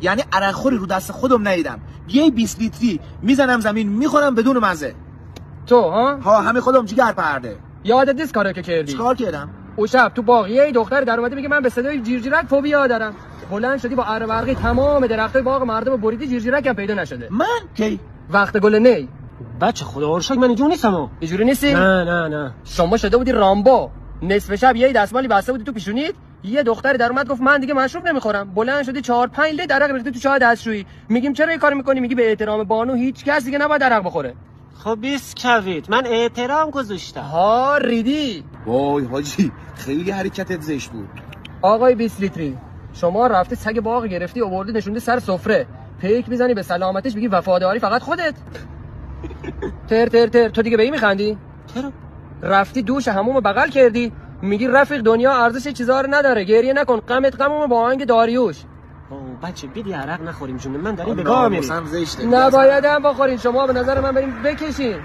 یعنی عرق خوری رو دست خودم ندیدم. یه 20 لیتری میزنم زمین میخورم بدون مزه. تو ها همه خودم جیگر پرده. یادت نیست کارو که کردی؟ چیکار کردم؟ اون شب تو باغ یه دختر در اومده میگه من به صدای جیرجیرک فوبیا دارم. بلند شدی با اره برقی تمام درختای باغ مردم بریدی، جیرجیرک هم پیدا نشده. من کی؟ وقت گل نی. بچه خدا ارشک من اینجوری نیستم. اینجوری نیستی؟ نه. شما شده بودی رامبو. نصف شب یه دستمالی بسته بودی تو پیشونیت، یه دختر در اومد گفت من دیگه مشروب نمیخورم. بلند شدی 4-5 لیتر عرق ریختی تو چای دستشویی. میگیم چرا این کارو میکنی؟ میگی به احترام بانو هیچ کس دیگه نباید عرق بخوره. خب بیسکویت من احترام گذاشتم. ها ریدی. وای حاجی خیلی حرکتت زشت بود. آقای 20 لیتری شما رفتی سگ باغ گرفتی آوردی نشوندی سر سفره، پیک میزنی به سلامتش میگی وفاداری فقط خودت. تر تو دیگه به این میخندی؟ چرا؟ رفتی دوش حموم بغل کردی میگی رفیق دنیا ارزش چیزا رو نداره، گریه نکن، غمت غمم با آهنگ داریوش. بچه بیدی عرق نخوریم جون من داریم به گاه میریم. نبایدم بخورین، شما به نظر من بریم بکشین.